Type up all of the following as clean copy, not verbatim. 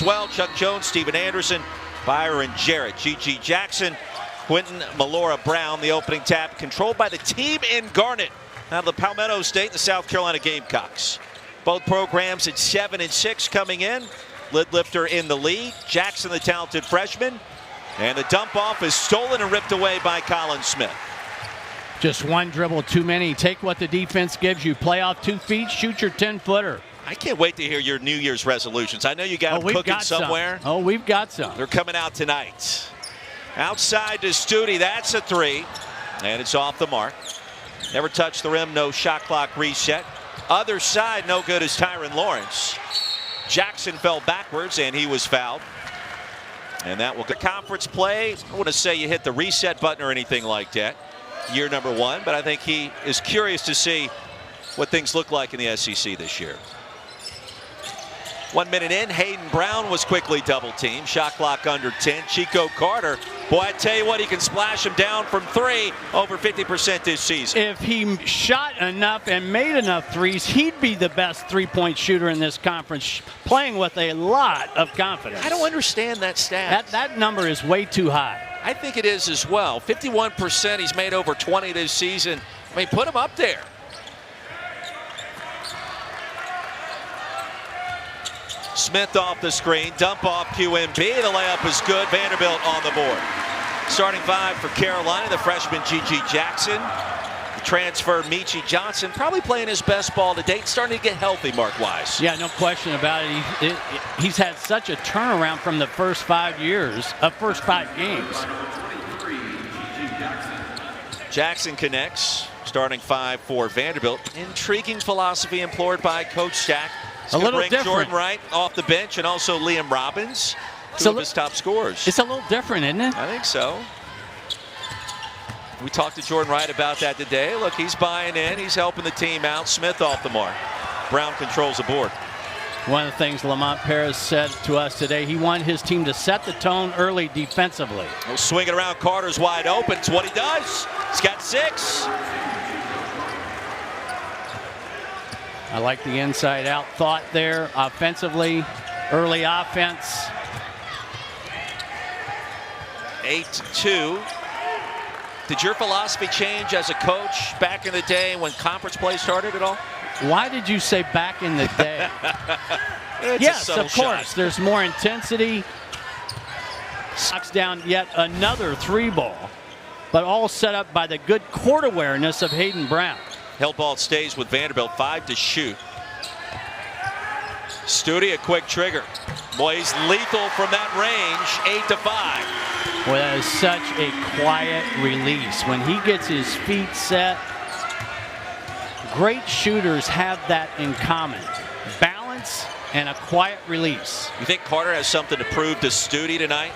Well, Chuck Jones, Steven Anderson, Byron Jarrett, G.G. Jackson, Quentin Malora Brown, the opening tap, controlled by the team in Garnet. Now the Palmetto State, the South Carolina Gamecocks. Both programs at 7 and 6 coming in. Lid lifter in the lead, Jackson, the talented freshman. And the dump off is stolen and ripped away by Colin Smith. Just one dribble too many. Take what the defense gives you. Play off 2 feet, shoot your 10-footer. I can't wait to hear your New Year's resolutions. I know you got them cooking somewhere. Oh, we've got some. They're coming out tonight. Outside to Studi, that's a 3. And it's off the mark. Never touched the rim, no shot clock reset. Other side, no good is Tyron Lawrence. Jackson fell backwards and he was fouled. And that will go conference play. I wouldn't say you hit the reset button or anything like that. Year number 1, but I think he is curious to see what things look like in the SEC this year. 1 minute in, Hayden Brown was quickly double teamed. Shot clock under 10. Chico Carter, boy, I tell you what, he can splash him down from 3, over 50% this season. If he shot enough and made enough threes, he'd be the best three-point shooter in this conference, playing with a lot of confidence. I don't understand that stat. That number is way too high. I think it is as well. 51%, he's made over 20 this season. I mean, put him up there. Smith off the screen, dump off QMB. The layup is good. Vanderbilt on the board. Starting 5 for Carolina, the freshman G.G. Jackson. The transfer Michi Johnson, probably playing his best ball to date, starting to get healthy, Mark Wise. Yeah, no question about it. He's had such a turnaround from the first 5 years, first 5 games. Jackson connects, starting 5 for Vanderbilt. Intriguing philosophy employed by Coach Stack. A little bring different. Jordan Wright off the bench and also Liam Robbins, 2 of his top scorers. It's a little different, isn't it? I think so. We talked to Jordan Wright about that today. Look, he's buying in. He's helping the team out. Smith off the mark. Brown controls the board. One of the things Lamont Paris said to us today, he wanted his team to set the tone early defensively. We'll swing it around. Carter's wide open. It's what he does. He's got 6. I like the inside-out thought there offensively. Early offense. 8-2. Did your philosophy change as a coach back in the day when conference play started at all? Why did you say back in the day? Yes, of course. There's more intensity. Knocks down yet another 3-ball, but all set up by the good court awareness of Hayden Brown. Held ball stays with Vanderbilt, 5 to shoot. Studi, a quick trigger. Boy, he's lethal from that range, 8 to 5. Boy, that is such a quiet release. When he gets his feet set, great shooters have that in common. Balance and a quiet release. You think Carter has something to prove to Studi tonight?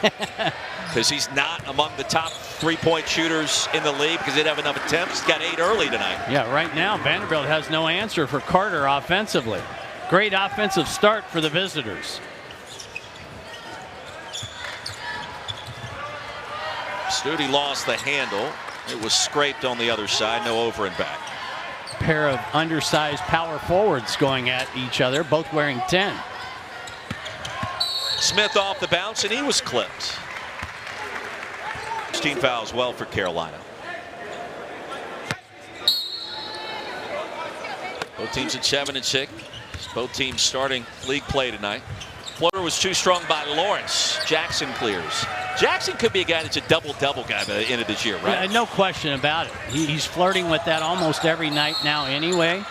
Because he's not among the top 3-point shooters in the league because he didn't have enough attempts. He's got 8 early tonight. Yeah, right now Vanderbilt has no answer for Carter offensively. Great offensive start for the visitors. Studi lost the handle. It was scraped on the other side. No over and back. Pair of undersized power forwards going at each other, both wearing 10. Smith off the bounce, and he was clipped. 16 fouls well for Carolina. Both teams at 7 and 6. Both teams starting league play tonight. Floater was too strong by Lawrence. Jackson clears. Jackson could be a guy that's a double-double guy by the end of this year, right? Yeah, no question about it. He's flirting with that almost every night now anyway.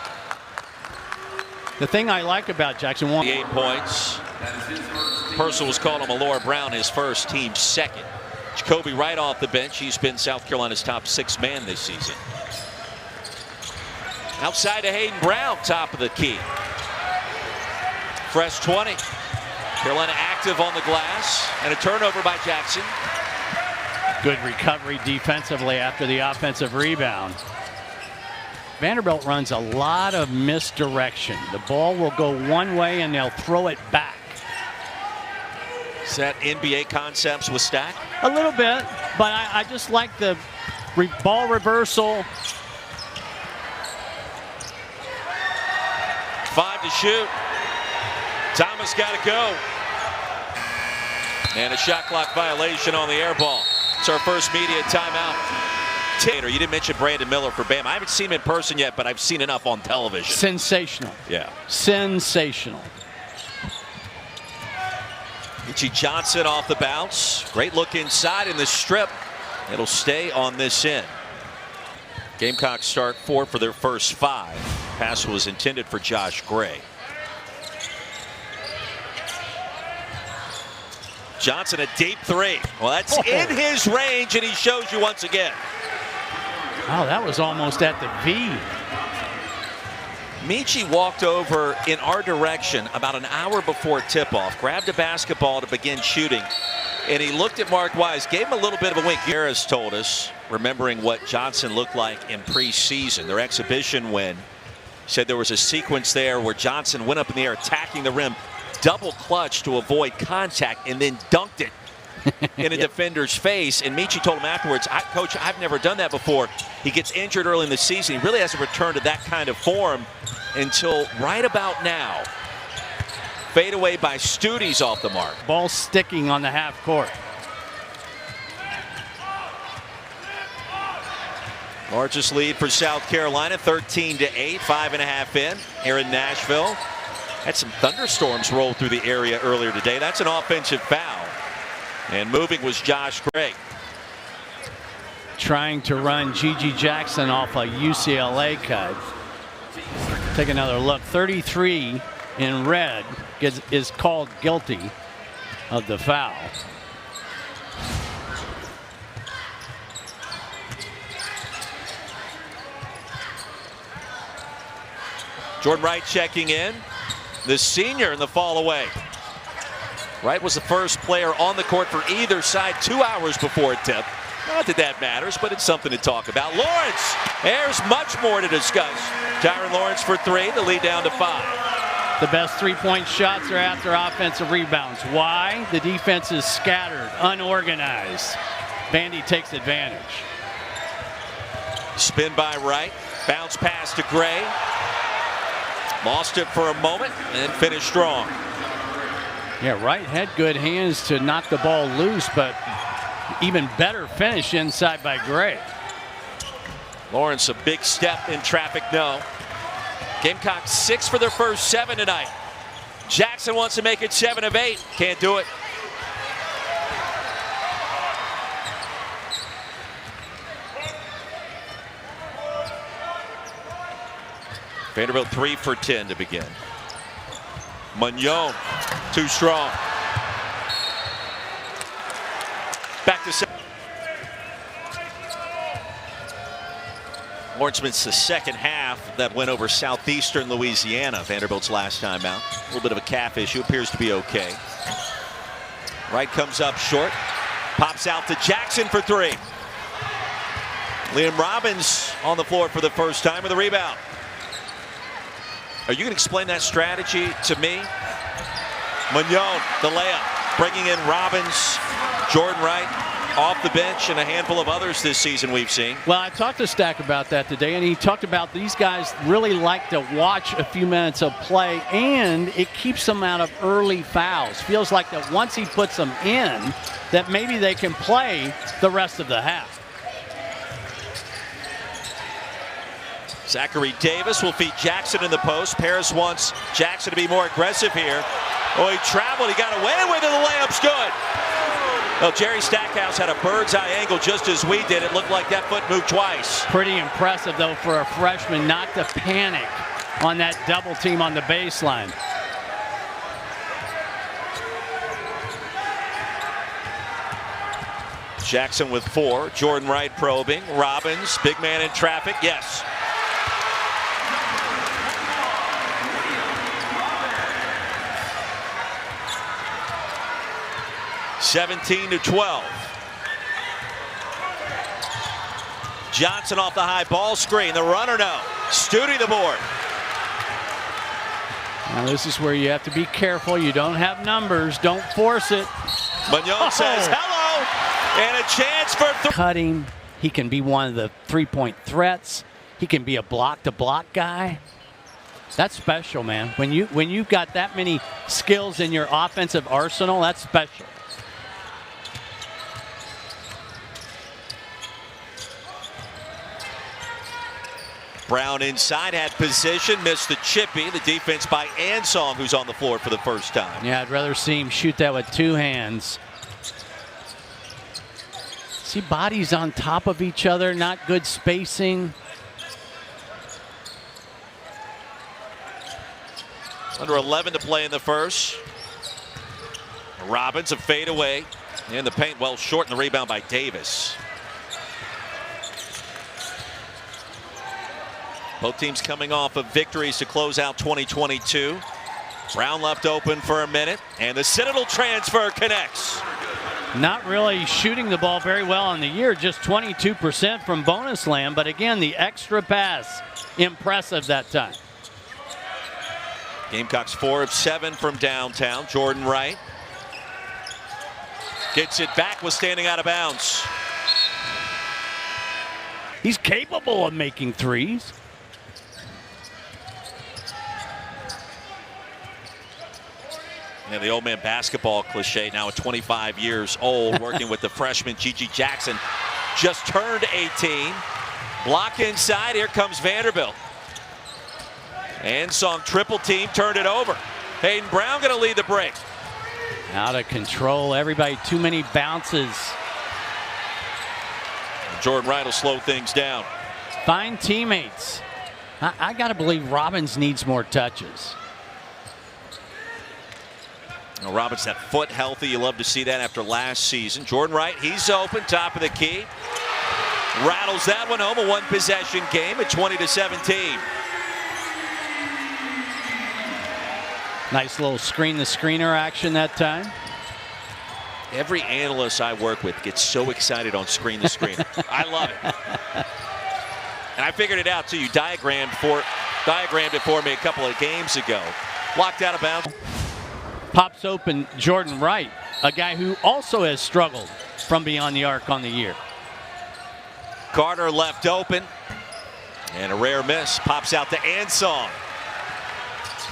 The thing I like about Jackson, 8 points. Purcell was called on Malora Brown, his first, team second. Jacoby Wright off the bench. He's been South Carolina's top 6 man this season. Outside to Hayden Brown, top of the key. Fresh 20. Carolina active on the glass, and a turnover by Jackson. Good recovery defensively after the offensive rebound. Vanderbilt runs a lot of misdirection. The ball will go one way and they'll throw it back. Is that NBA concepts with Stack? A little bit, but I just like the ball reversal. 5 to shoot. Thomas got to go. And a shot clock violation on the air ball. It's our first media timeout. Tater, you didn't mention Brandon Miller for Bama. I haven't seen him in person yet, but I've seen enough on television. Sensational. Yeah. Sensational. Richie Johnson off the bounce. Great look inside in the strip. It'll stay on this end. Gamecocks start 4 for their first 5. Pass was intended for Josh Gray. Johnson a deep 3. Well, that's in his range, and he shows you once again. Oh, that was almost at the V. Michi walked over in our direction about an hour before tip-off, grabbed a basketball to begin shooting, and he looked at Mark Wise, gave him a little bit of a wink. Garris told us, remembering what Johnson looked like in preseason, their exhibition win, said there was a sequence there where Johnson went up in the air, attacking the rim, double clutch to avoid contact, and then dunked it in a defender's face. And Michi told him afterwards, Coach, I've never done that before. He gets injured early in the season. He really hasn't returned to that kind of form until right about now. Fade away by Studi's off the mark. Ball sticking on the half court. Largest lead for South Carolina, 13-8, 5.5 in here in Nashville. Had some thunderstorms roll through the area earlier today. That's an offensive foul. And moving was Josh Gray. Trying to run Gigi Jackson off a UCLA cut. Take another look. 33 in red is called guilty of the foul. Jordan Wright checking in. The senior in the fall away. Wright was the first player on the court for either side 2 hours before tip. Not that that matters, but it's something to talk about. Lawrence, there's much more to discuss. Tyron Lawrence for 3, the lead down to 5. The best three-point shots are after offensive rebounds. Why? The defense is scattered, unorganized. Vandy takes advantage. Spin by Wright, bounce pass to Gray. Lost it for a moment and finished strong. Yeah, Wright had good hands to knock the ball loose, but even better finish inside by Gray. Lawrence, a big step in traffic, no. Gamecocks 6 for their first 7 tonight. Jackson wants to make it 7 of 8. Can't do it. Vanderbilt 3 for 10 to begin. Magnon, too strong. Back to 7. Lawrence missed the second half that went over Southeastern Louisiana. Vanderbilt's last time out. A little bit of a calf issue, appears to be okay. Wright comes up short, pops out to Jackson for 3. Liam Robbins on the floor for the first time with a rebound. Are you going to explain that strategy to me? Magnon, the layup, bringing in Robbins, Jordan Wright off the bench, and a handful of others this season we've seen. Well, I talked to Stack about that today, and he talked about these guys really like to watch a few minutes of play, and it keeps them out of early fouls. Feels like that once he puts them in, that maybe they can play the rest of the half. Zachary Davis will feed Jackson in the post. Paris wants Jackson to be more aggressive here. Oh, he traveled. He got away with it. The layup's good. Well, Jerry Stackhouse had a bird's eye angle just as we did. It looked like that foot moved twice. Pretty impressive, though, for a freshman not to panic on that double team on the baseline. Jackson with 4. Jordan Wright probing. Robbins, big man in traffic. Yes. (17-12). Johnson off the high ball screen. The runner now. Studi the board. Now this is where you have to be careful. You don't have numbers. Don't force it. Magnon says hello. And a chance for cutting. He can be one of the three-point threats. He can be a block-to-block guy. That's special, man. When you've got that many skills in your offensive arsenal, that's special. Brown inside, had position, missed the chippy. The defense by Ansong, who's on the floor for the first time. Yeah, I'd rather see him shoot that with 2 hands. See bodies on top of each other, not good spacing. Under 11 to play in the first. Robbins, a fadeaway in the paint, well short, in the rebound by Davis. Both teams coming off of victories to close out 2022. Brown left open for a minute, and the Citadel transfer connects. Not really shooting the ball very well on the year, just 22% from bonus land, but again, the extra pass, impressive that time. Gamecocks 4 of 7 from downtown. Jordan Wright gets it back, was standing out of bounds. He's capable of making threes. And the old man basketball cliche, now at 25 years old, working with the freshman Gigi Jackson, just turned 18. Block inside, here comes Vanderbilt. Ansong triple team, turned it over. Hayden Brown going to lead the break. Out of control, everybody, too many bounces. Jordan Wright will slow things down. Fine teammates. I got to believe Robbins needs more touches. Now Robbins, that foot healthy. You love to see that after last season. Jordan Wright, he's open, top of the key. Rattles that one home, a 1-possession game at 20-17. Nice little screen-the-screener action that time. Every analyst I work with gets so excited on screen-the-screener. I love it. And I figured it out, too. You diagrammed it for me a couple of games ago. Blocked out of bounds. Pops open Jordan Wright, a guy who also has struggled from beyond the arc on the year. Carter left open. And a rare miss. Pops out to Ansong.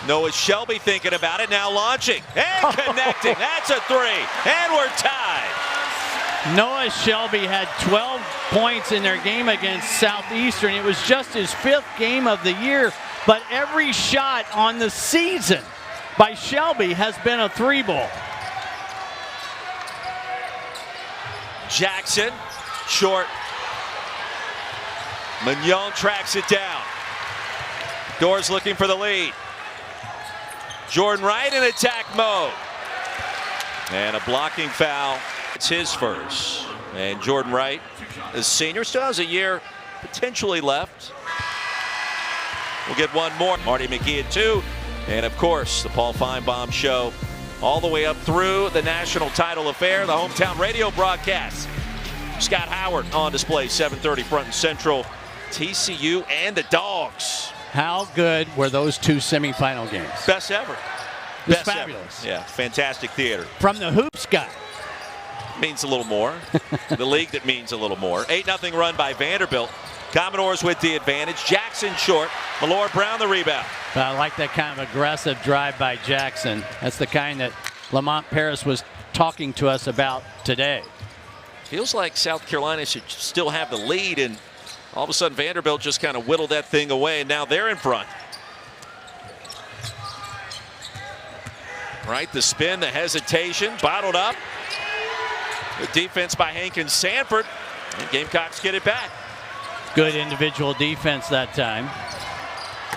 Noah Shelby thinking about it, now launching and connecting. That's a 3, and we're tied. Noah Shelby had 12 points in their game against Southeastern. It was just his 5th game of the year, but every shot on the season by Shelby has been a 3-ball. Jackson, short. Mignon tracks it down. Doors looking for the lead. Jordan Wright in attack mode. And a blocking foul. It's his first. And Jordan Wright, the senior, still has a year potentially left. We'll get one more. Marty McGee at 2. And of course, the Paul Feinbaum Show all the way up through the national title affair, the hometown radio broadcast. Scott Howard on display, 7:30 front and central. TCU and the Dogs. How good were those 2 semifinal games? Best ever. It was fabulous. Ever. Yeah, fantastic theater. From the hoops guy. Means a little more. The league that means a little more. 8-0 run by Vanderbilt. Commodores with the advantage. Jackson short. Malloy Brown the rebound. I like that kind of aggressive drive by Jackson. That's the kind that Lamont Paris was talking to us about today. Feels like South Carolina should still have the lead, and all of a sudden Vanderbilt just kind of whittled that thing away, and now they're in front. Right, the spin, the hesitation, bottled up. Good defense by Hankins Sanford, and Gamecocks get it back. Good individual defense that time.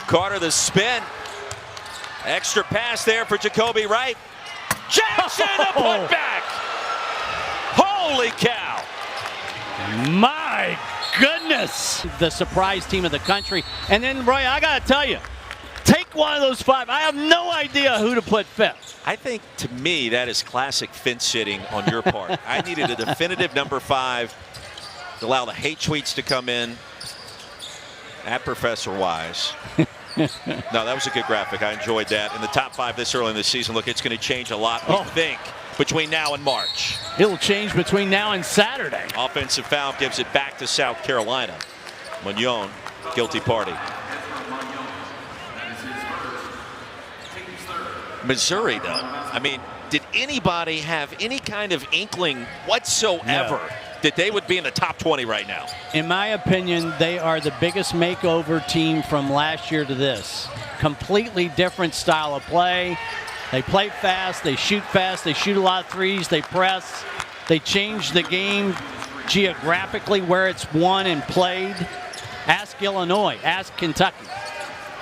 Carter the spin. Extra pass there for Jacoby Wright. Jackson the putback. Holy cow. My goodness. The surprise team of the country. And then, Roy, I got to tell you, take one of those 5. I have no idea who to put 5th. I think, to me, that is classic fence sitting on your part. I needed a definitive number 5 to allow the hate tweets to come in at Professor Wise. No, that was a good graphic. I enjoyed that. In the top 5 this early in the season, look, it's going to change a lot, we think, between now and March. It'll change between now and Saturday. Offensive foul gives it back to South Carolina. Mignon, guilty party. Missouri, though. I mean, did anybody have any kind of inkling whatsoever that they would be in the top 20 right now. In my opinion, they are the biggest makeover team from last year to this. Completely different style of play. They play fast, they shoot a lot of threes, they press. They change the game geographically where it's won and played. Ask Illinois, ask Kentucky.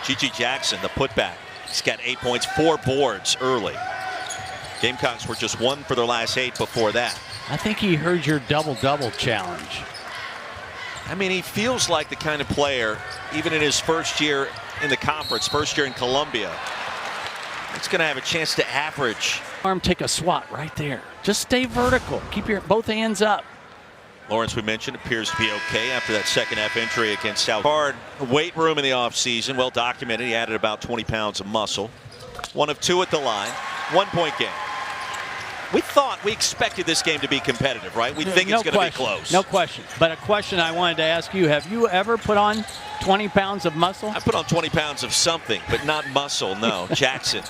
G.G. Jackson, the putback. He's got 8 points, 4 boards early. Gamecocks were just 1 for their last 8 before that. I think he heard your double-double challenge. I mean, he feels like the kind of player, even in his first year in the conference, first year in Columbia, it's going to have a chance to average. Arm, take a swat right there. Just stay vertical. Keep your both hands up. Lawrence, we mentioned, appears to be okay after that second half injury against South. Hard weight room in the offseason, well documented. He added about 20 pounds of muscle. 1 of 2 at the line. 1-point game. We expected this game to be competitive, right? We think it's going to be close. No question. But a question I wanted to ask you, have you ever put on 20 pounds of muscle? I put on 20 pounds of something, but not muscle, no. Jackson.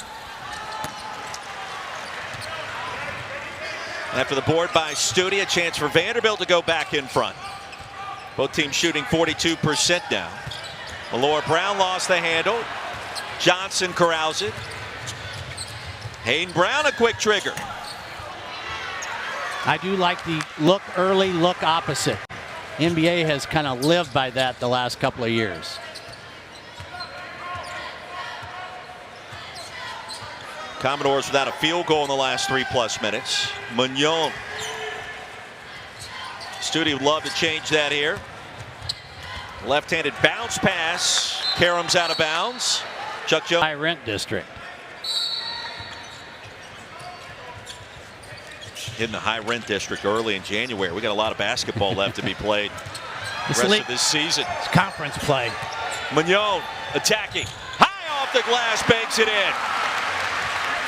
After the board by Studi, a chance for Vanderbilt to go back in front. Both teams shooting 42% now. Malore Brown lost the handle. Johnson corrals it. Hayden Brown, a quick trigger. I do like the look early, look opposite. NBA has kind of lived by that the last couple of years. Commodores without a field goal in the last 3+ minutes. Mignon. Studi would love to change that here. Left-handed bounce pass. Karem's out of bounds. Chuck Jones. High rent district. In the high rent district early in January. We got a lot of basketball left to be played the rest of this season. It's conference play. Mignon attacking. High off the glass, banks it in.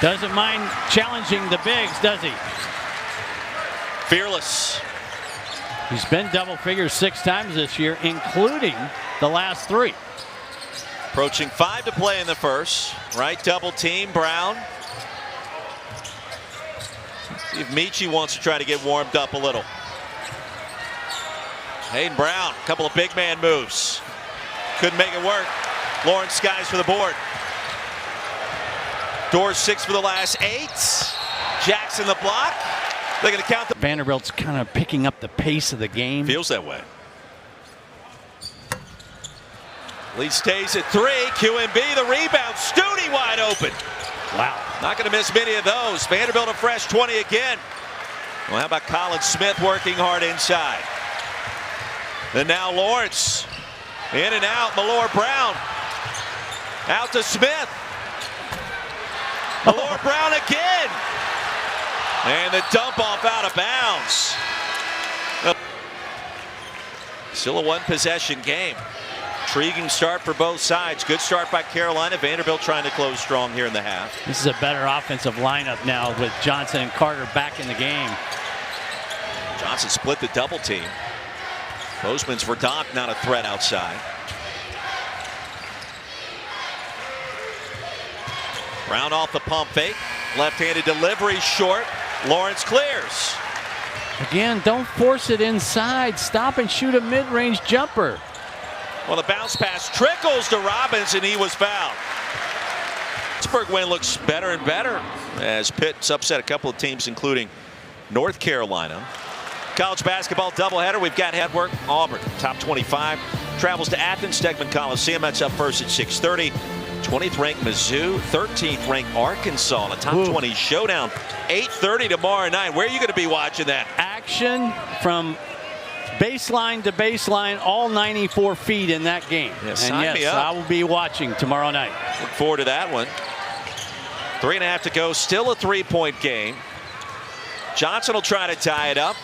Doesn't mind challenging the bigs, does he? Fearless. He's been double figures 6 times this year, including the last 3. Approaching 5 to play in the first. Right double team, Brown. See if Michi wants to try to get warmed up a little. Hayden Brown, a couple of big man moves. Couldn't make it work. Lawrence skies for the board. Doors 6 for the last 8. Jackson the block. They're going to count. Vanderbilt's kind of picking up the pace of the game. Feels that way. Lead stays at 3. QMB the rebound. Studi wide open. Wow. Not going to miss many of those. Vanderbilt a fresh 20 again. Well, how about Colin Smith working hard inside? And now Lawrence. In and out. Malore Brown. Out to Smith. Malore Brown again. And the dump off out of bounds. Still a 1-possession game. Intriguing start for both sides. Good start by Carolina. Vanderbilt trying to close strong here in the half. This is a better offensive lineup now with Johnson and Carter back in the game. Johnson split the double team. Bozeman's Verdonk not a threat outside. Brown off the pump fake. Left-handed delivery short. Lawrence clears. Again, don't force it inside. Stop and shoot a mid-range jumper. Well, the bounce pass trickles to Robbins, and he was fouled. Pittsburgh win looks better and better as Pitt's upset a couple of teams, including North Carolina. College basketball doubleheader. We've got Headwork, Auburn, top 25. Travels to Athens, Stegman Coliseum. That's up first at 6:30. 20th ranked Mizzou, 13th ranked Arkansas in a top 20 showdown. 8:30 tomorrow night. Where are you going to be watching that? Action from baseline to baseline, all 94 feet in that game. Yes, and sign me up. I will be watching tomorrow night. Look forward to that one. 3.5 to go. Still a 3-point game. Johnson will try to tie it up.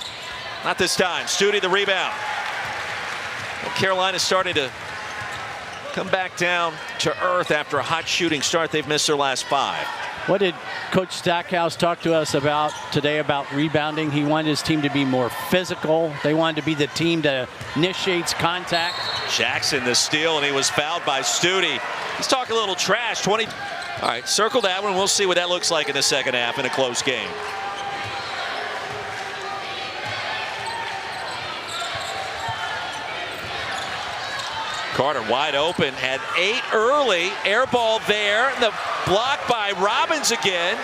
Not this time. Studi the rebound. Well, Carolina's starting to come back down to earth after a hot shooting start. They've missed their last 5. What did Coach Stackhouse talk to us about today about rebounding? He wanted his team to be more physical. They wanted to be the team that initiates contact. Jackson the steal, and he was fouled by Studi. He's talking a little trash. 20. All right, circle that one. We'll see what that looks like in the second half in a close game. Carter wide open, had 8 early. Air ball there. The block by Robbins again.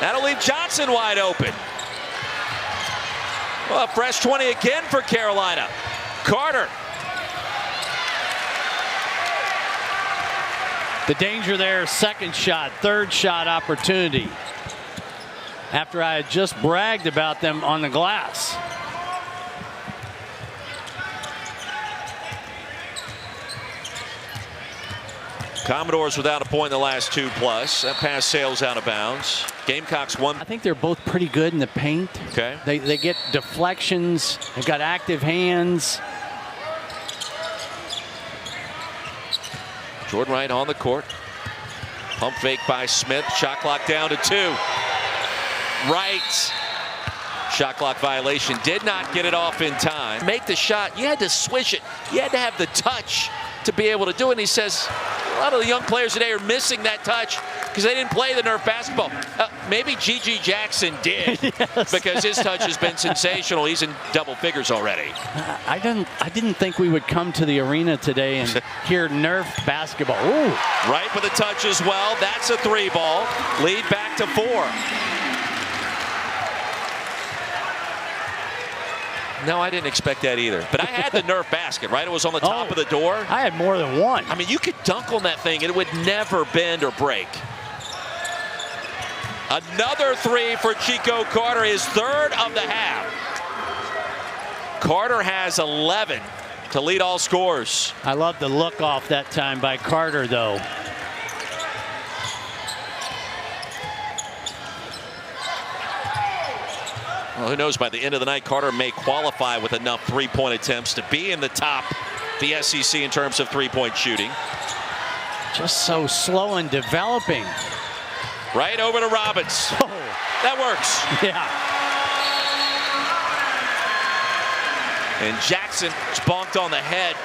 That'll leave Johnson wide open. Well, a fresh 20 again for Carolina. Carter. The danger there, second shot, third shot opportunity. After I had just bragged about them on the glass. Commodores without a point in the last 2+. That pass sails out of bounds. Gamecocks won. I think they're both pretty good in the paint. Okay. They get deflections. They've got active hands. Jordan Wright on the court. Pump fake by Smith. Shot clock down to 2. Wright. Shot clock violation. Did not get it off in time. Make the shot. You had to swish it. You had to have the touch to be able to do it. And he says a lot of the young players today are missing that touch because they didn't play the Nerf basketball. Maybe G.G. Jackson did. Yes. Because his touch has been sensational. He's in double figures already. I didn't think we would come to the arena today and hear Nerf basketball. Ooh. Right with a touch as well. That's a 3 ball. Lead back to 4. No, I didn't expect that either. But I had the Nerf basket, right? It was on the top of the door. I had more than one. I mean, you could dunk on that thing and it would never bend or break. Another 3 for Chico Carter, his 3rd of the half. Carter has 11 to lead all scores. I love the look off that time by Carter, though. Well, who knows, by the end of the night, Carter may qualify with enough 3-point attempts to be in the top the SEC in terms of 3-point shooting. Just so slow and developing. Right over to Robbins. Oh. That works. Yeah. And Jackson is bonked on the head.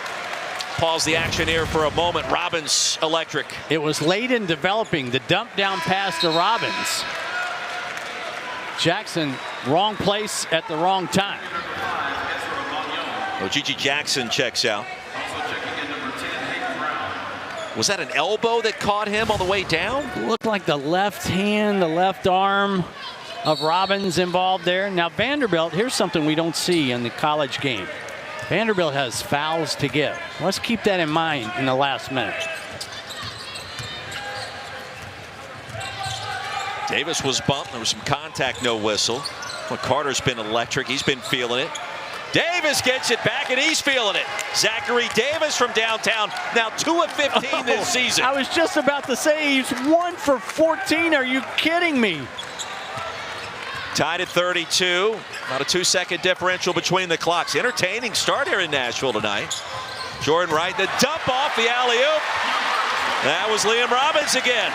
Pause the action here for a moment. Robbins electric. It was late in developing. The dump down pass to Robbins. Jackson, wrong place at the wrong time. Oh, G.G. Jackson checks out. Was that an elbow that caught him on the way down? It looked like the left hand, the left arm of Robbins involved there. Now Vanderbilt, here's something we don't see in the college game. Vanderbilt has fouls to give. Let's keep that in mind in the last minute. Davis was bumped. There was some contact, no whistle. Well, Carter's been electric. He's been feeling it. Davis gets it back, and he's feeling it. Zachary Davis from downtown, now 2 of 15 this season. I was just about to say he's 1 for 14. Are you kidding me? Tied at 32. About a 2-second differential between the clocks. Entertaining start here in Nashville tonight. Jordan Wright, the dump off the alley-oop. That was Liam Robbins again.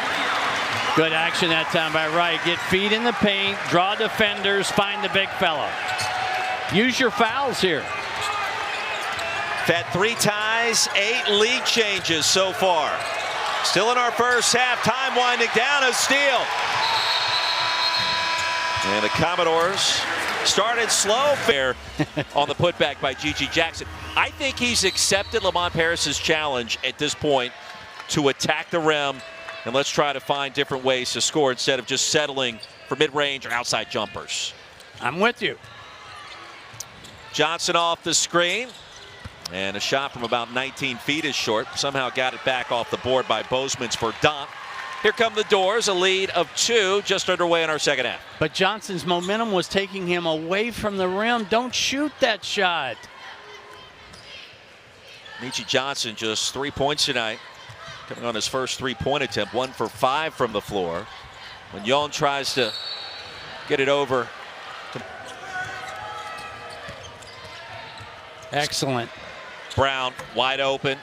Good action that time by Wright. Get feet in the paint, draw defenders, find the big fella. Use your fouls here. Had 3 ties, 8 lead changes so far. Still in our first half. Time winding down. A steal. And the Commodores started slow there on the putback by G.G. Jackson. I think he's accepted Lamont Paris's challenge at this point to attack the rim. And let's try to find different ways to score instead of just settling for mid-range or outside jumpers. I'm with you. Johnson off the screen. And a shot from about 19 feet is short. Somehow got it back off the board by Bozeman's for Dont. Here come the Doors, a lead of 2 just underway in our second half. But Johnson's momentum was taking him away from the rim. Don't shoot that shot. Meechie Johnson just 3 points tonight. Coming on his first 3-point attempt, 1 for 5 from the floor. When Young tries to get it over. Excellent. Brown wide open.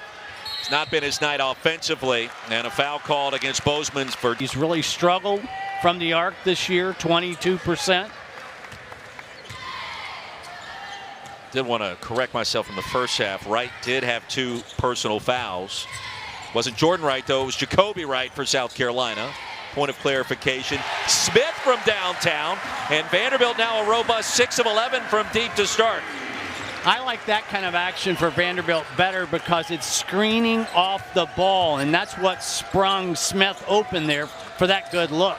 It's not been his night offensively. And a foul called against Bozeman's for. He's really struggled from the arc this year, 22%. Did want to correct myself in the first half. Wright did have 2 personal fouls. Wasn't Jordan Wright, though. It was Jacoby Wright for South Carolina. Point of clarification. Smith from downtown. And Vanderbilt now a robust 6 of 11 from deep to start. I like that kind of action for Vanderbilt better because it's screening off the ball, and that's what sprung Smith open there for that good look.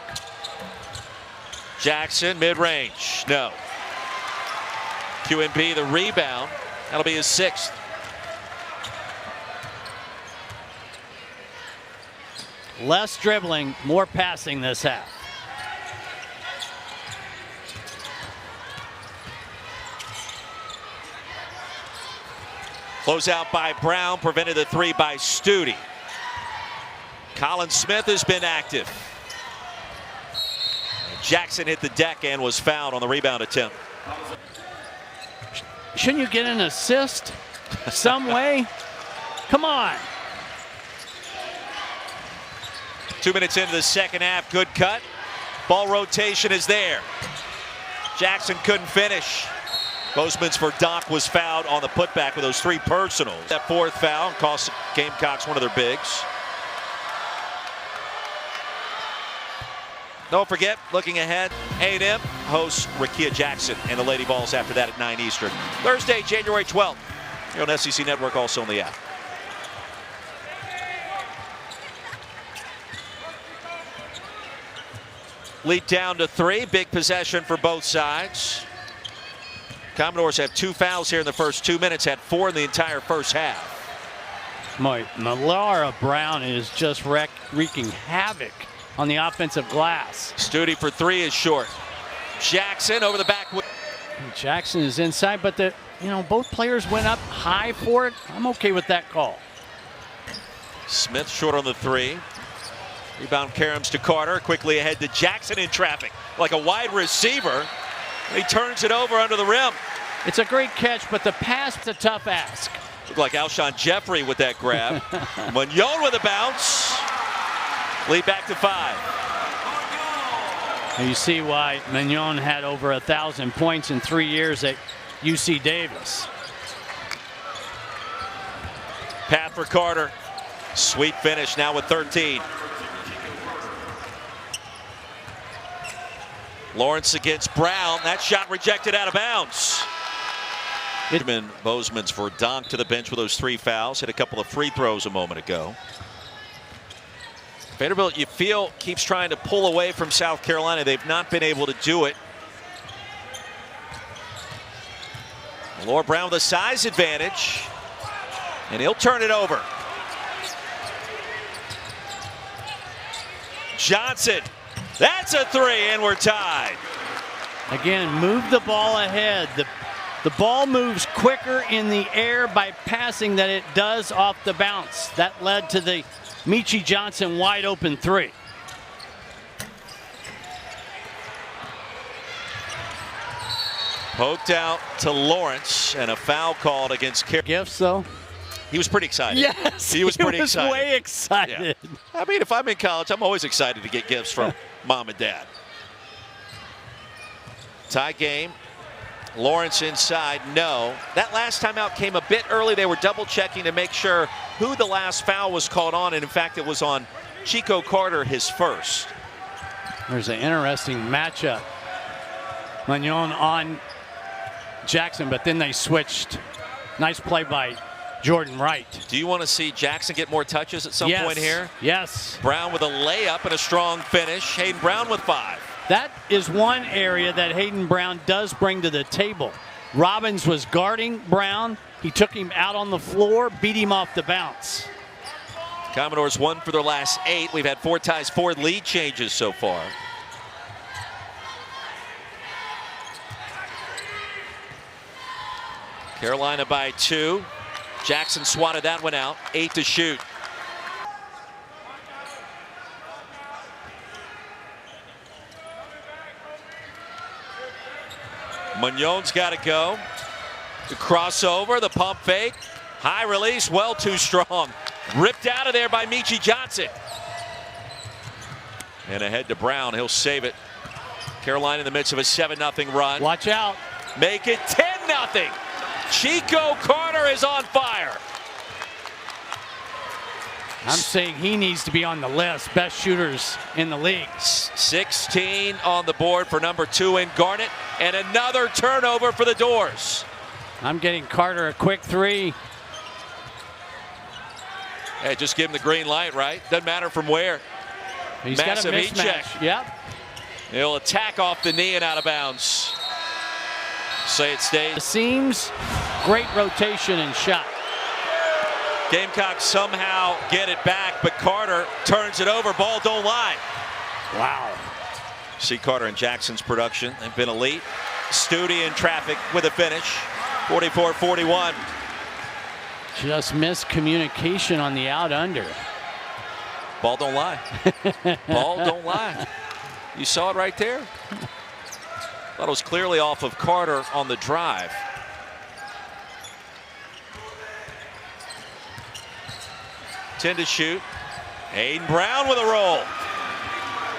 Jackson, mid-range, no. QNB the rebound. That'll be his 6th. Less dribbling, more passing this half. Close out by Brown, prevented the 3 by Stute. Colin Smith has been active. Jackson hit the deck and was fouled on the rebound attempt. Shouldn't you get an assist some way? Come on. 2 minutes into the second half, good cut. Ball rotation is there. Jackson couldn't finish. Bozeman's for Doc was fouled on the putback with those 3 personals. That 4th foul cost Gamecocks one of their bigs. Don't forget, looking ahead, A&M hosts Rakia Jackson and the Lady Vols after that at 9 Eastern. Thursday, January 12th. Here on SEC Network, also on the app. Lead down to 3. Big possession for both sides. Commodores have 2 fouls here in the first 2 minutes, had 4 in the entire first half. Malara Brown is just wreaking havoc on the offensive glass. Stute for 3 is short. Jackson over the back. Jackson is inside, but both players went up high for it. I'm okay with that call. Smith short on the 3. Rebound caroms to Carter, quickly ahead to Jackson in traffic. Like a wide receiver. He turns it over under the rim. It's a great catch, but the pass is a tough ask. Looked like Alshon Jeffrey with that grab. Mignon with a bounce. Lead back to 5. And you see why Mignon had over 1,000 points in 3 years at UC Davis. Path for Carter. Sweet finish now with 13. Lawrence against Brown. That shot rejected out of bounds. Bozeman's for Donk to the bench with those 3 fouls. Hit a couple of free throws a moment ago. Vanderbilt, you feel, keeps trying to pull away from South Carolina. They've not been able to do it. Laura Brown with a size advantage. And he'll turn it over. Johnson. That's a 3, and we're tied. Again, move the ball ahead. The ball moves quicker in the air by passing than it does off the bounce. That led to the Meechie Johnson wide open 3. Poked out to Lawrence, and a foul called against Carey. Gifts, though? He was pretty excited. Yes, he was pretty excited. Way excited. Yeah. I mean, if I'm in college, I'm always excited to get gifts from mom and dad. Tie game. Lawrence inside, no. That last timeout came a bit early. They were double checking to make sure who the last foul was called on, and in fact, it was on Chico Carter, his first. There's an interesting matchup. Mignon on Jackson, but then they switched. Nice play by Jordan Wright. Do you want to see Jackson get more touches at some point here? Yes. Brown with a layup and a strong finish. Hayden Brown with 5. That is one area that Hayden Brown does bring to the table. Robbins was guarding Brown. He took him out on the floor, beat him off the bounce. Commodores 1 for their last 8. We've had 4 ties, 4 lead changes so far. Carolina by 2. Jackson swatted that one out. 8 to shoot. Mignon's got to go. The crossover, the pump fake. High release, well too strong. Ripped out of there by Meechie Johnson. And ahead to Brown, he'll save it. Carolina in the midst of a 7-0 run. Watch out. Make it 10-0. Chico Carter is on fire. I'm saying he needs to be on the list. Best shooters in the league. 16 on the board for number 2 in Garnett. And another turnover for the Doors. I'm getting Carter a quick three. Hey, just give him the green light, right? Doesn't matter from where. He's Massive got a heat mismatch. check. Yep. He'll attack off the knee and out of bounds. Say it stays. The seams, great rotation and shot. Gamecocks somehow get it back, but Carter turns it over. Ball don't lie. Wow. See Carter and Jackson's production. They've been elite. Studi in traffic with a finish. 44-41. Just missed communication on the out under. Ball don't lie. Ball don't lie. You saw it right there. Thought it was clearly off of Carter on the drive. Ten to shoot. Aiden Brown with a roll.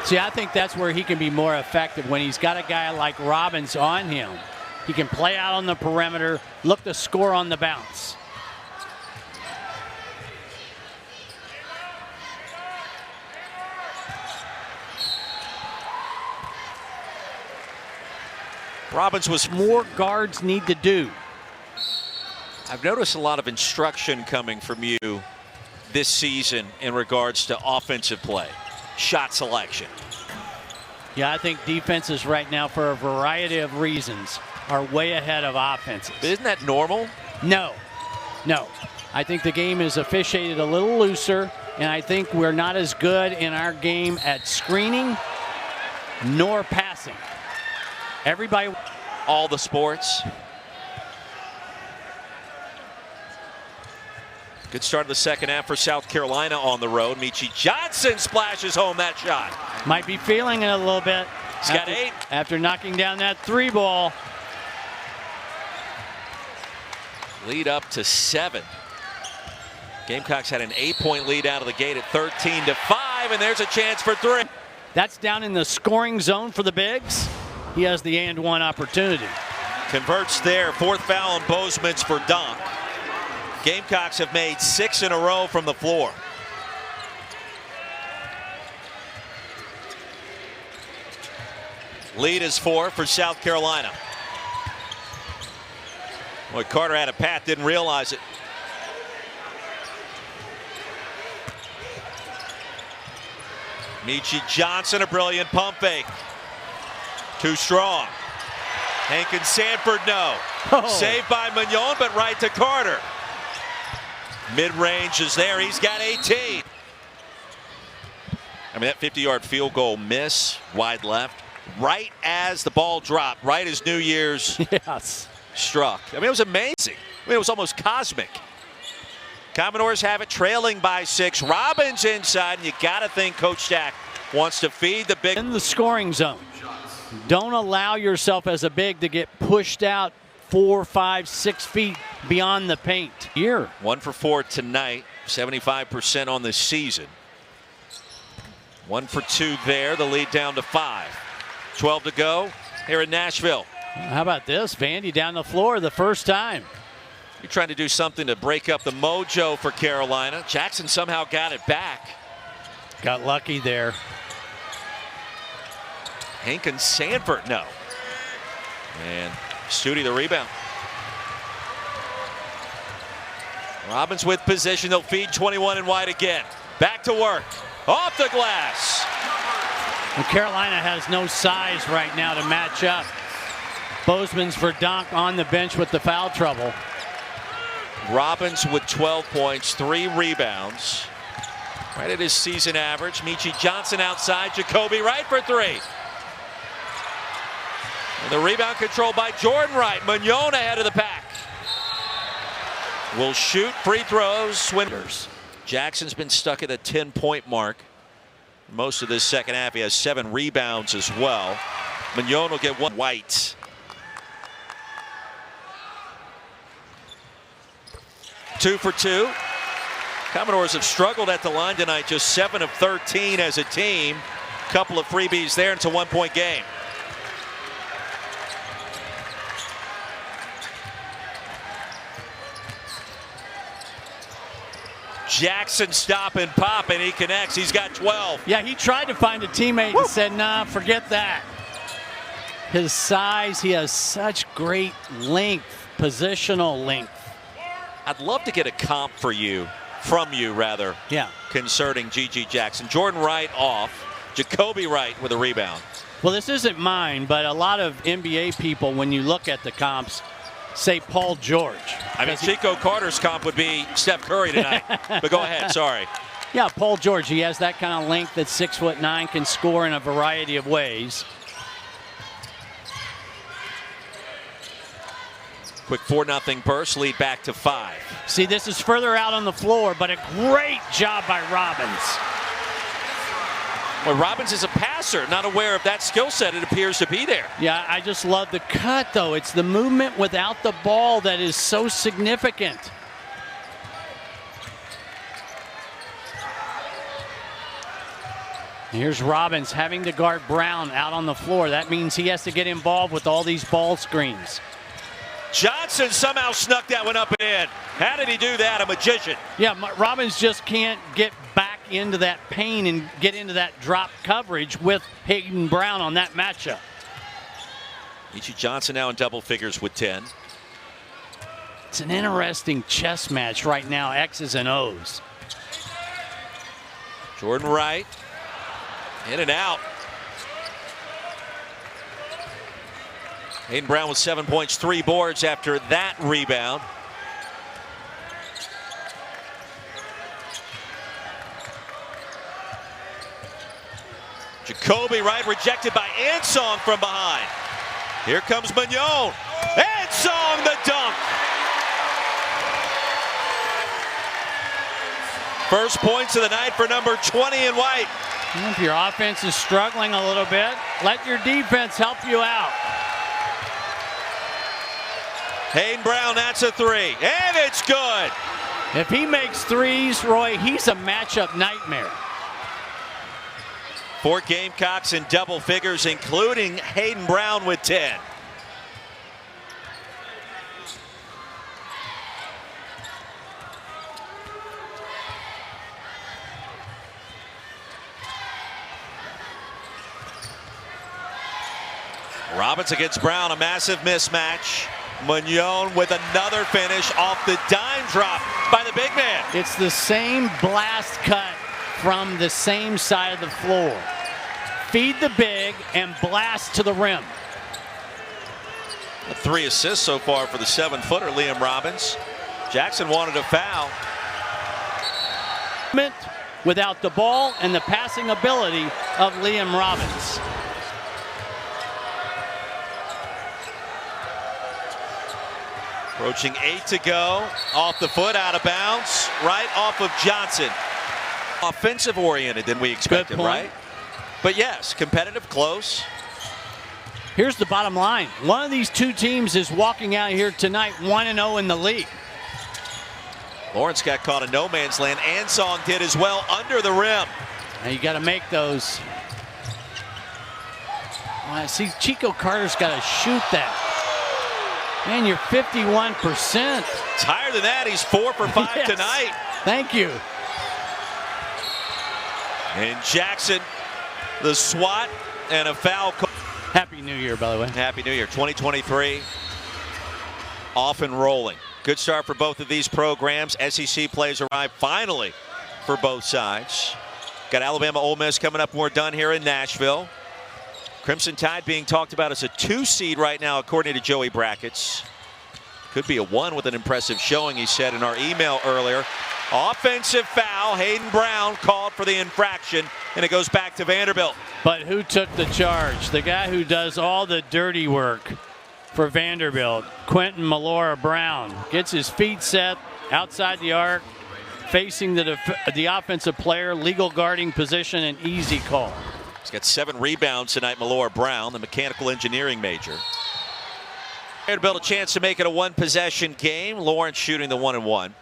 See, I think that's where he can be more effective when he's got a guy like Robbins on him. He can play out on the perimeter, look to score on the bounce. Robbins was more guards need to do. I've noticed a lot of instruction coming from you this season in regards to offensive play, shot selection. Yeah, I think defenses right now, for a variety of reasons, are way ahead of offenses. Isn't that normal? No. I think the game is officiated a little looser, and I think we're not as good in our game at screening nor passing. Everybody. All the sports. Good start of the second half for South Carolina on the road. Michi Johnson splashes home that shot. Might be feeling it a little bit. He's got 8. After knocking down that 3 ball. Lead up to 7. Gamecocks had an 8-point lead out of the gate at 13-5, and there's a chance for 3. That's down in the scoring zone for the Bigs. He has the and one opportunity. Converts there. 4th foul on Bozeman's for Donk. Gamecocks have made 6 in a row from the floor. Lead is 4 for South Carolina. Boy, Carter had a path, didn't realize it. Michi Johnson, a brilliant pump fake. Too strong. Hankins Sanford, no. Oh. Saved by Mignon, but right to Carter. Mid-range is there. He's got 18. I mean, that 50-yard field goal miss, wide left, right as the ball dropped, right as New Year's struck. I mean, it was amazing. I mean, it was almost cosmic. Commodores have it trailing by 6. Robbins inside, and you got to think Coach Stack wants to feed the big. In the scoring zone. Don't allow yourself as a big to get pushed out 4, 5, 6 feet beyond the paint. Here. 1 for 4 tonight, 75% on the season. 1 for 2 there, the lead down to 5. 12 to go here in Nashville. How about this? Vandy down the floor the first time. You're trying to do something to break up the mojo for Carolina. Jackson somehow got it back. Got lucky there. Hankins Sanford, no. And Studi the rebound. Robbins with position. They'll feed 21 and wide again. Back to work. Off the glass. And Carolina has no size right now to match up. Bozeman's for Donk on the bench with the foul trouble. Robbins with 12 points, 3 rebounds. Right at his season average. Michi Johnson outside. Jacoby Wright for 3. And the rebound controlled by Jordan Wright. Mignon ahead of the pack. Will shoot free throws. Swindlers. Jackson's been stuck at the 10-point mark most of this second half. He has 7 rebounds as well. Mignon will get 1. White. 2 for 2. Commodores have struggled at the line tonight, just 7 of 13 as a team. Couple of freebies there. It's a 1-point game. Jackson stop and pop, and he connects. He's got 12. Yeah, he tried to find a teammate and said, nah, forget that. His size, he has such great length, positional length. I'd love to get a comp from you, Yeah. concerning G.G. Jackson. Jordan Wright off. Jacoby Wright with a rebound. Well, this isn't mine, but a lot of NBA people, when you look at the comps, say Paul George. I mean, Chico Carter's comp would be Steph Curry tonight. But go ahead, sorry. Yeah, Paul George, he has that kind of length at 6'9", can score in a variety of ways. Quick 4-0 burst, lead back to 5. See, this is further out on the floor, but a great job by Robbins. Well, Robbins is a passer, not aware of that skill set. It appears to be there. Yeah, I just love the cut, though. It's the movement without the ball that is so significant. Here's Robbins having to guard Brown out on the floor. That means he has to get involved with all these ball screens. Johnson somehow snuck that one up and in. How did he do that? A magician. Yeah, Robbins just can't get back into that pain and get into that drop coverage with Hayden Brown on that matchup. Ichi Johnson now in double figures with 10. It's an interesting chess match right now, X's and O's. Jordan Wright, in and out. Hayden Brown with 7 points, 3 boards after that rebound. Jacoby Wright rejected by Ansong from behind. Here comes Mignon. Ansong the dunk. First points of the night for number 20 in white. If your offense is struggling a little bit, let your defense help you out. Hayden Brown, that's a 3, and it's good. If he makes threes, Roy, he's a matchup nightmare. 4 Gamecocks in double figures, including Hayden Brown with 10. Robbins against Brown, a massive mismatch. Mignon with another finish off the dime drop by the big man. It's the same blast cut from the same side of the floor. Feed the big and blast to the rim. 3 assists so far for the 7-footer, Liam Robbins. Jackson wanted a foul. Without the ball and the passing ability of Liam Robbins. Approaching 8 to go. Off the foot, out of bounds. Right off of Johnson. Offensive oriented than we expected, right? But yes, competitive, close. Here's the bottom line. One of these two teams is walking out here tonight 1-0 in the league. Lawrence got caught in no man's land. Ansong did as well under the rim. Now you got to make those. See, Chico Carter's got to shoot that. Man, you're 51%. It's higher than that. He's 4 for 5 yes. tonight. Thank you. And Jackson, the swat and a foul call. Happy New Year, by the way. Happy New Year. 2023 off and rolling. Good start for both of these programs. SEC plays arrive finally for both sides. Got Alabama Ole Miss coming up when we're done here in Nashville. Crimson Tide being talked about as a 2 seed right now, according to Joey Brackets. Could be a 1 with an impressive showing, he said in our email earlier. Offensive foul. Hayden Brown called for the infraction, and it goes back to Vanderbilt. But who took the charge? The guy who does all the dirty work for Vanderbilt, Quentin Malora Brown, gets his feet set outside the arc, facing the offensive player, legal guarding position, an easy call. He's got 7 rebounds tonight, Malora Brown, the mechanical engineering major. Vanderbilt a chance to make it a 1-possession game. Lawrence shooting the 1-and-1.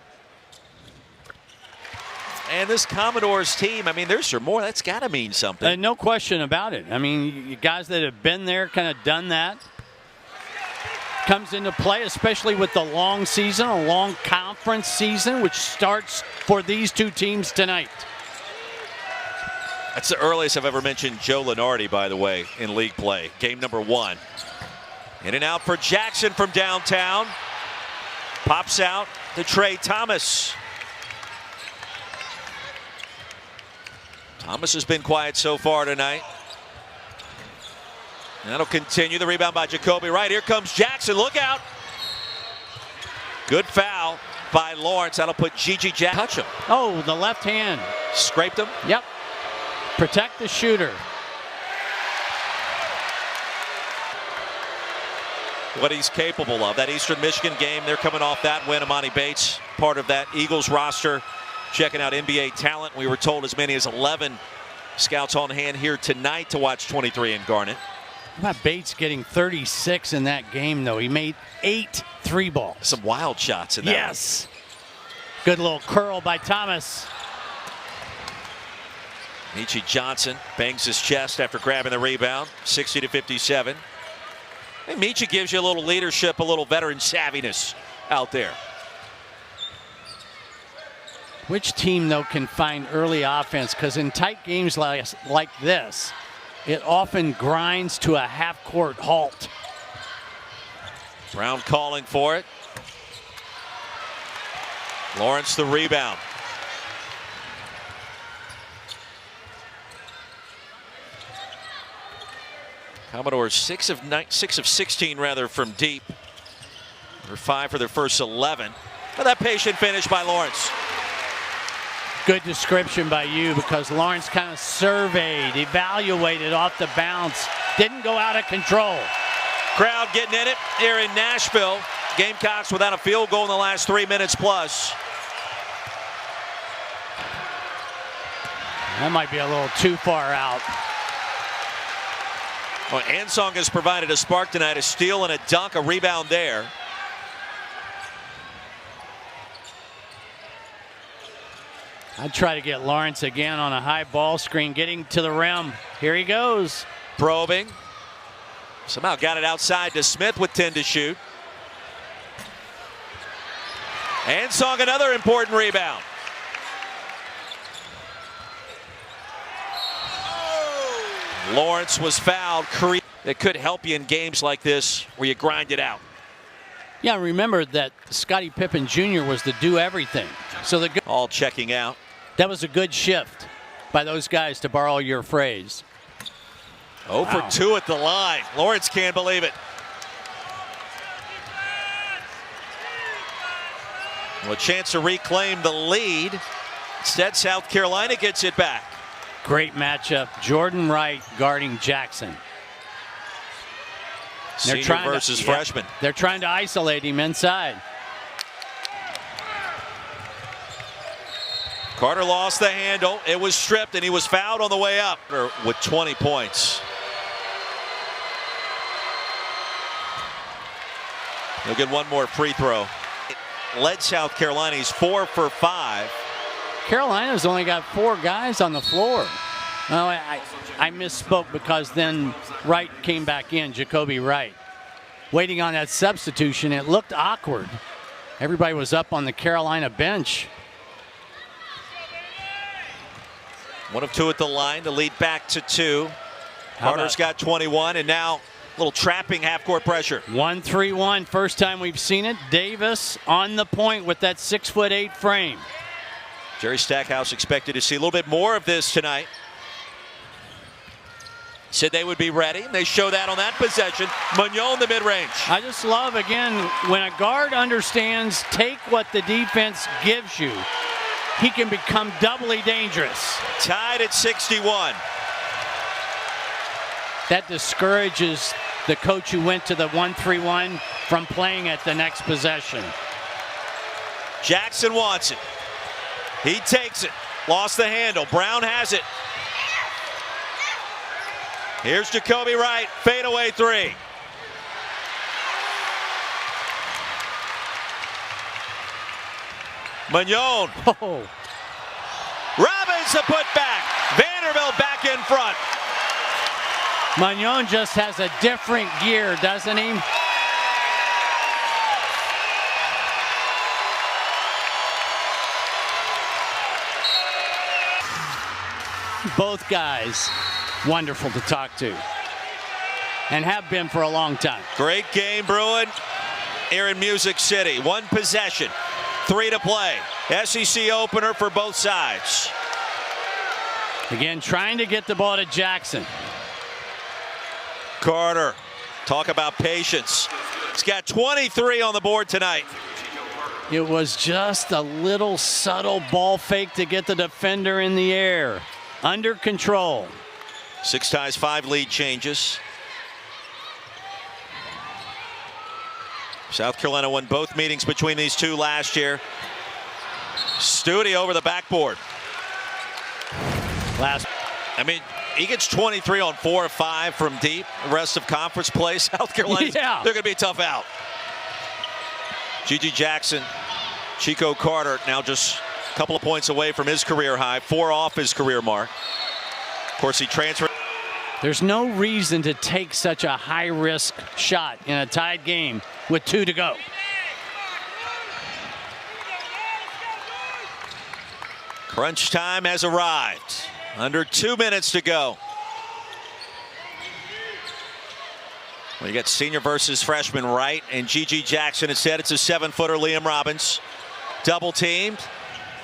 And this Commodores team, I mean, there's more. That's got to mean something. No question about it. I mean, you guys that have been there, kind of done that, comes into play, especially with the long season, a long conference season, which starts for these two teams tonight. That's the earliest I've ever mentioned Joe Lenardi, by the way, in league play. Game number 1. In and out for Jackson from downtown. Pops out to Trey Thomas. Thomas has been quiet so far tonight. That'll continue. The rebound by Jacoby Wright. Here comes Jackson. Look out. Good foul by Lawrence. That'll put Gigi Jackson. Touch him. Oh, the left hand. Scraped him. Yep. Protect the shooter. What he's capable of. That Eastern Michigan game, they're coming off that win. Amani Bates, part of that Eagles roster. Checking out NBA talent. We were told as many as 11 scouts on hand here tonight to watch 23 in Garnet. How about Bates getting 36 in that game, though? He made 8 3-balls. Some wild shots in that. Yes. Good little curl by Thomas. Michi Johnson bangs his chest after grabbing the rebound. 60-57. And Michi gives you a little leadership, a little veteran savviness out there. Which team, though, can find early offense? Because in tight games like this, it often grinds to a half-court halt. Brown calling for it. Lawrence the rebound. Commodores 6 of 16 rather from deep. They're 5 for their first 11. But that patient finish by Lawrence. Good description by you, because Lawrence kind of surveyed, evaluated off the bounce, didn't go out of control. Crowd getting in it here in Nashville. Gamecocks without a field goal in the last 3 minutes plus. That might be a little too far out. Well, Ansong has provided a spark tonight, a steal and a dunk, a rebound there. I'd try to get Lawrence again on a high ball screen, getting to the rim. Here he goes. Probing. Somehow got it outside to Smith with 10 to shoot. Ansong another important rebound. Lawrence was fouled. That could help you in games like this where you grind it out. Yeah, remember that Scottie Pippen Jr. was the do everything. So all checking out. That was a good shift by those guys, to borrow your phrase. 0 for 2 at the line. Lawrence can't believe it. Well, a chance to reclaim the lead. Instead, South Carolina gets it back. Great matchup. Jordan Wright guarding Jackson. Senior versus freshman. They're trying to isolate him inside. Carter lost the handle. It was stripped, and he was fouled on the way up with 20 points. He'll get one more free throw. It led South Carolina. He's 4 for 5. Carolina's only got 4 guys on the floor. Oh, I misspoke, because then Wright came back in, Jacoby Wright. Waiting on that substitution, it looked awkward. Everybody was up on the Carolina bench. 1 of 2 at the line to lead back to 2. Carter's got 21, and now a little trapping half-court pressure. 1-3-1, first time we've seen it. Davis on the point with that 6'8" frame. Jerry Stackhouse expected to see a little bit more of this tonight. Said they would be ready. They show that on that possession. Magnon the mid-range. I just love, again, when a guard understands take what the defense gives you, he can become doubly dangerous. Tied at 61. That discourages the coach who went to the 1-3-1 from playing at the next possession. Jackson wants it. He takes it. Lost the handle. Brown has it. Here's Jacoby Wright. Fadeaway 3. Magnon. Oh. Robbins the putback. Vanderbilt back in front. Magnon just has a different gear, doesn't he? both guys wonderful to talk to, and have been for a long time. Great game brewing here in Music City. 1 possession, 3 to play. SEC opener for both sides. Again, trying to get the ball to Jackson. Carter, talk about patience. He's got 23 on the board tonight. It was just a little subtle ball fake to get the defender in the air. Under control. 6 ties, 5 lead changes. South Carolina won both meetings between these two last year. Studi over the backboard. I mean, he gets 23 on 4 or 5 from deep. The rest of conference play, South Carolina, they're going to be tough out. GG Jackson, Chico Carter now just a couple of points away from his career high, 4 off his career mark. Of course, he transferred. There's no reason to take such a high-risk shot in a tied game with 2 to go. Crunch time has arrived. Under 2 minutes to go. Well, you got senior versus freshman Wright and GG Jackson. Instead, it's a 7-footer Liam Robbins. Double teamed.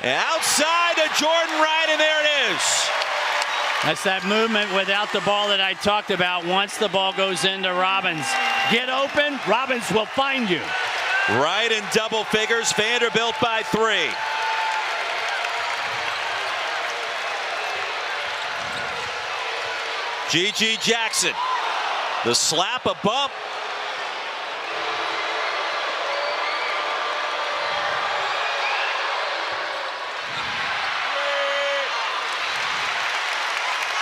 And outside to Jordan Wright, and there it is. That's that movement without the ball that I talked about. Once the ball goes into Robbins, get open, Robbins will find you. Wright in double figures, Vanderbilt by 3. GG Jackson, the slap, a bump.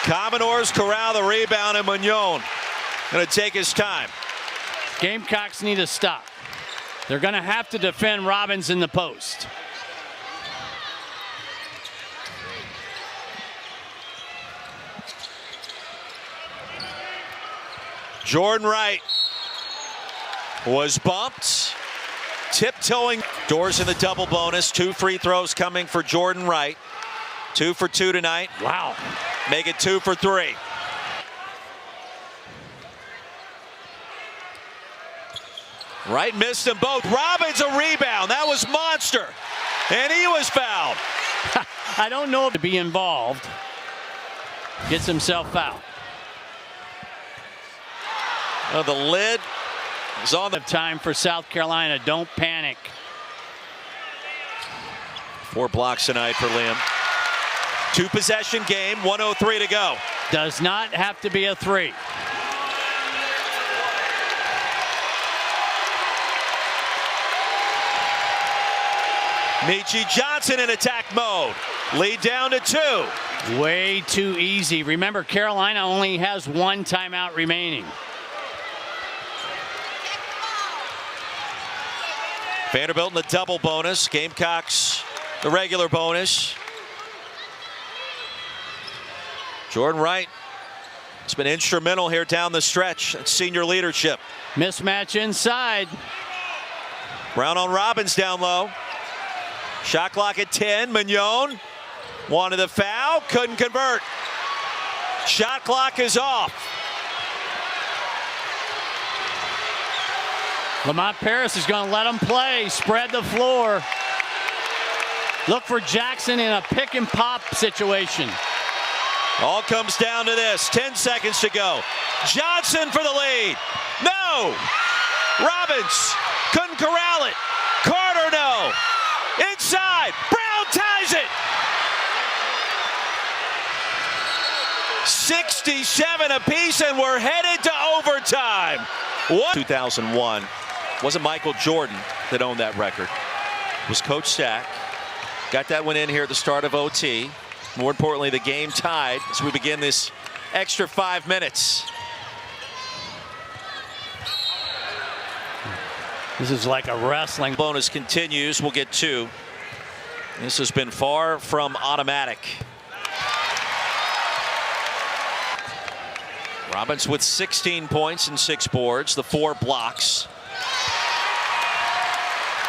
Commodores corral the rebound, and Mignon going to take his time. Gamecocks need to stop. They're going to have to defend Robbins in the post. Jordan Wright was bumped, tiptoeing. Doors in the double bonus. 2 free throws coming for Jordan Wright. 2 for 2 tonight. Wow. Make it 2 for 3. Wright missed them both. Robbins a rebound. That was monster. And he was fouled. I don't know if to be involved. Gets himself fouled. Oh, the lid is on the time for South Carolina. Don't panic. 4 blocks tonight for Liam. 2 possession game, 1:03 to go. Does not have to be a 3. Meechie Johnson in attack mode. Lead down to 2. Way too easy. Remember, Carolina only has 1 timeout remaining. Vanderbilt in the double bonus. Gamecocks the regular bonus. Jordan Wright has been instrumental here down the stretch at senior leadership. Mismatch inside. Brown on Robbins down low. Shot clock at 10. Mignon wanted the foul, couldn't convert. Shot clock is off. Lamont Paris is going to let him play. Spread the floor. Look for Jackson in a pick and pop situation. All comes down to this. 10 seconds to go. Johnson for the lead. No. Robbins couldn't corral it. Carter, no. Inside. Brown ties it. 67 apiece, and we're headed to overtime. 2001. Wasn't Michael Jordan that owned that record. It was Coach Stack. Got that one in here at the start of OT. More importantly, the game tied as we begin this extra 5 minutes. This is like a wrestling. Bonus continues. We'll get 2. This has been far from automatic. Robbins with 16 points and 6 boards, the 4 blocks.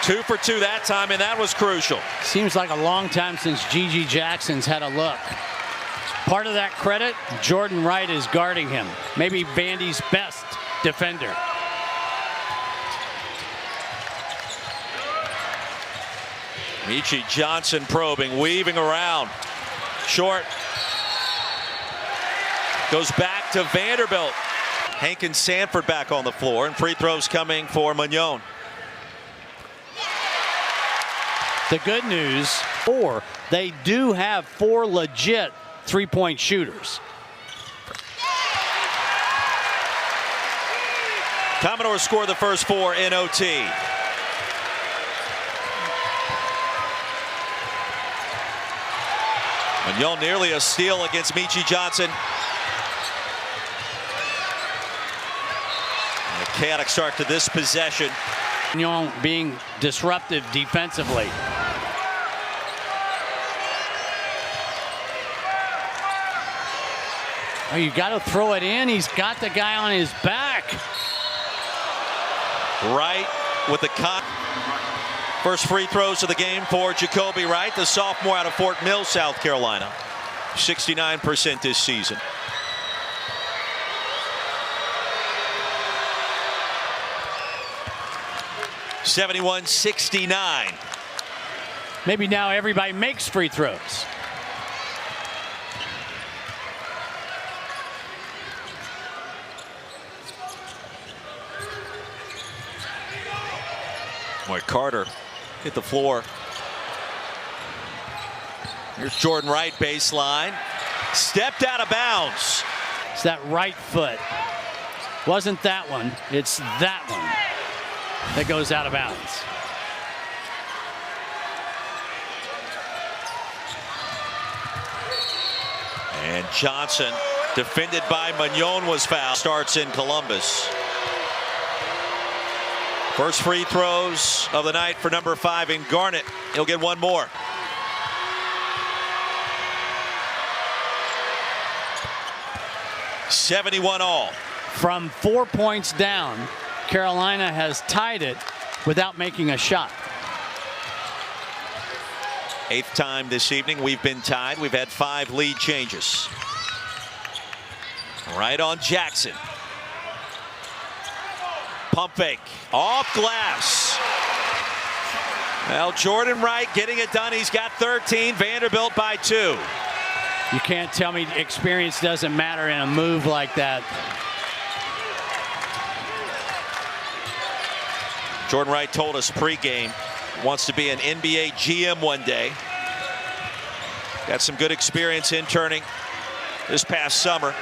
2 for 2 that time, and that was crucial. Seems like a long time since GG Jackson's had a look. Part of that credit, Jordan Wright is guarding him. Maybe Vandy's best defender. Michi Johnson probing, weaving around. Short. Goes back to Vanderbilt. Hank and Sanford back on the floor, and free throws coming for Magnon. The good news, they do have 4 legit three-point shooters. Commodores score the first 4 in OT. Magnon nearly a steal against Michi Johnson. And a chaotic start to this possession. Magnon being disruptive defensively. Oh, you got to throw it in. He's got the guy on his back. Wright with the first free throws of the game for Jacoby Wright, the sophomore out of Fort Mill, South Carolina. 69% this season. (71-69). Maybe now everybody makes free throws. Boy, Carter hit the floor. Here's Jordan Wright baseline. Stepped out of bounds. It's that right foot. Wasn't that one. It's that one that goes out of bounds. And Johnson, defended by Magnon, was fouled. Starts in Columbus. First free throws of the night for number 5 in Garnett. He'll get one more. (71 all). From 4 points down, Carolina has tied it without making a shot. 8th time this evening we've been tied. We've had 5 lead changes. Right on Jackson. Pump fake. Off glass. Well, Jordan Wright getting it done. He's got 13. Vanderbilt by 2. You can't tell me experience doesn't matter in a move like that. Jordan Wright told us pregame wants to be an NBA GM one day. Got some good experience interning this past summer.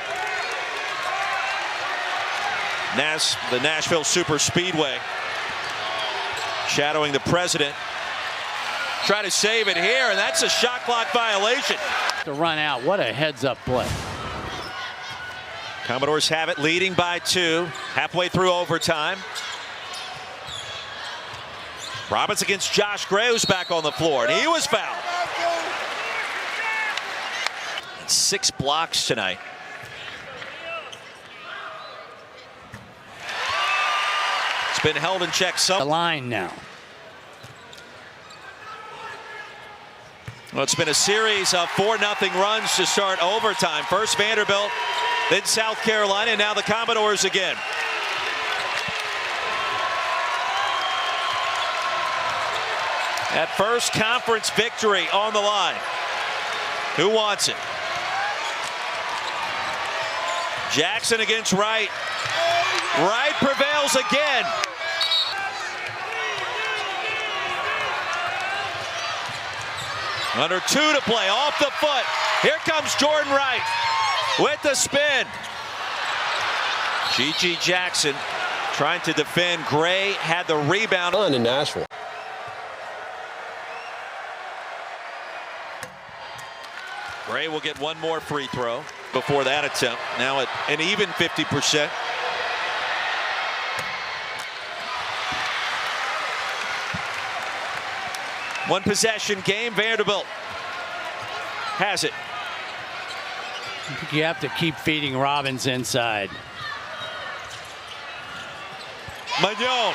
The Nashville Super Speedway. Shadowing the president. Try to save it here, and that's a shot clock violation. To run out, what a heads-up play. Commodores have it, leading by 2, halfway through overtime. Robbins against Josh Gray, who's back on the floor, and he was fouled. 6 blocks tonight. It's been held in check. The line now. Well, it's been a series of 4-0 runs to start overtime. First Vanderbilt, then South Carolina, and now the Commodores again. That first conference victory on the line. Who wants it? Jackson against Wright. Wright prevails again. Under 2 to play, off the foot. Here comes Jordan Wright with the spin. G.G. Jackson trying to defend. Gray had the rebound. In Nashville. Gray will get one more free throw before that attempt. Now at an even 50%. One possession game. Vanderbilt has it. I think you have to keep feeding Robbins inside. Magnon.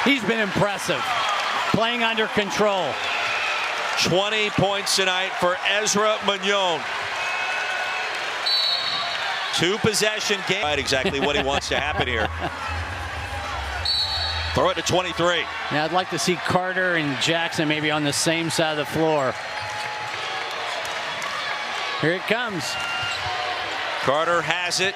He's been impressive, playing under control. 20 points tonight for Ezra Mignon. 2-possession game. Right, exactly what he wants to happen here. Throw it to 23. Yeah, I'd like to see Carter and Jackson maybe on the same side of the floor. Here it comes. Carter has it.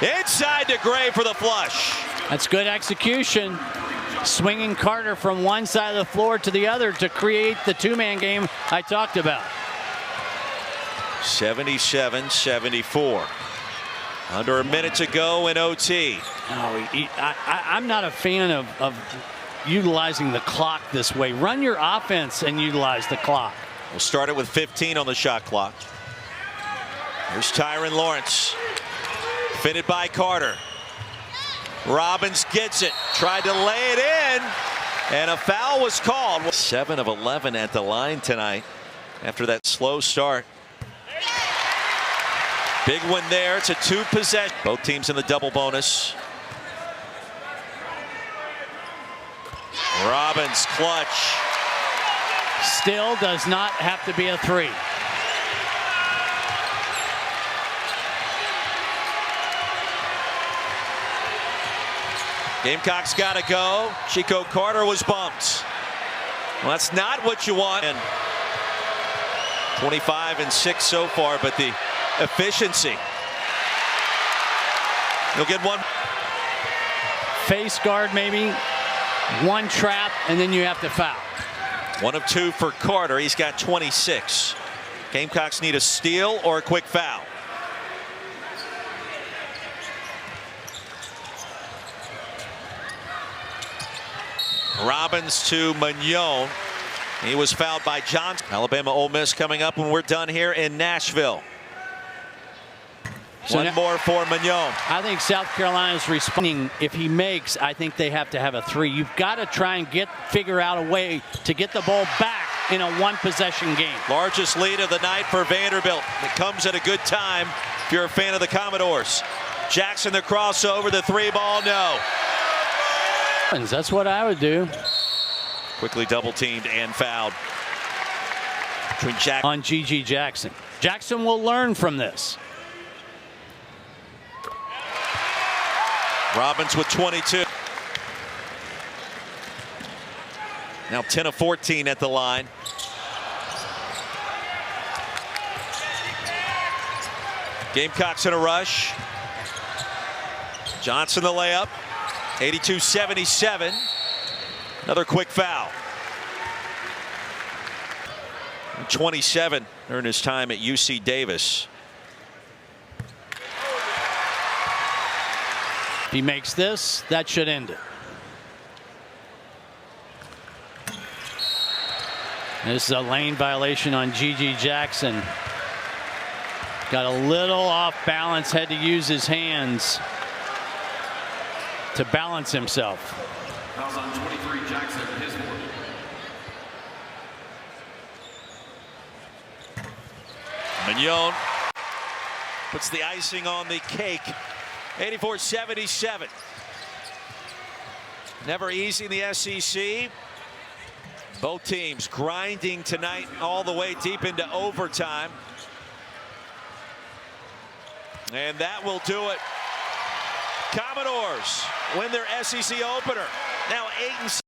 Inside to Gray for the flush. That's good execution. Swinging Carter from one side of the floor to the other to create the two-man game I talked about. 77-74. Under a minute to go in OT. I'm not a fan of utilizing the clock this way. Run your offense and utilize the clock. We'll start it with 15 on the shot clock. Here's Tyron Lawrence. Fitted by Carter. Robbins gets it. Tried to lay it in. And a foul was called. 7 of 11 at the line tonight after that slow start. Big one there. It's a 2-possession. Both teams in the double bonus. Robbins clutch. Still does not have to be a 3. Gamecocks got to go. Chico Carter was bumped. Well, that's not what you want. And 25 and 6 so far, but the efficiency. He'll get one. Face guard maybe. One trap, and then you have to foul. 1 of 2 for Carter. He's got 26. Gamecocks need a steal or a quick foul. Robbins to Mignon. He was fouled by Johnson. Alabama Ole Miss coming up when we're done here in Nashville. So one more for Mignon. I think South Carolina is responding. If he makes, I think they have to have a 3. You've got to try and figure out a way to get the ball back in a 1-possession game. Largest lead of the night for Vanderbilt. It comes at a good time if you're a fan of the Commodores. Jackson the crossover, the 3-ball, no. That's what I would do. Quickly double teamed and fouled. Between Jackson on G.G. Jackson. Jackson will learn from this. Robbins with 22. Now 10 of 14 at the line. Gamecocks in a rush. Johnson the layup. 82-77. Another quick foul. 27 earned his time at UC Davis. If he makes this, that should end it. This is a lane violation on G.G. Jackson. Got a little off balance, had to use his hands to balance himself. Fouls on 23, Jackson, his board. Mignon puts the icing on the cake. 84-77. Never easy in the SEC. Both teams grinding tonight all the way deep into overtime. And that will do it. Commodores win their SEC opener. Now 8-6.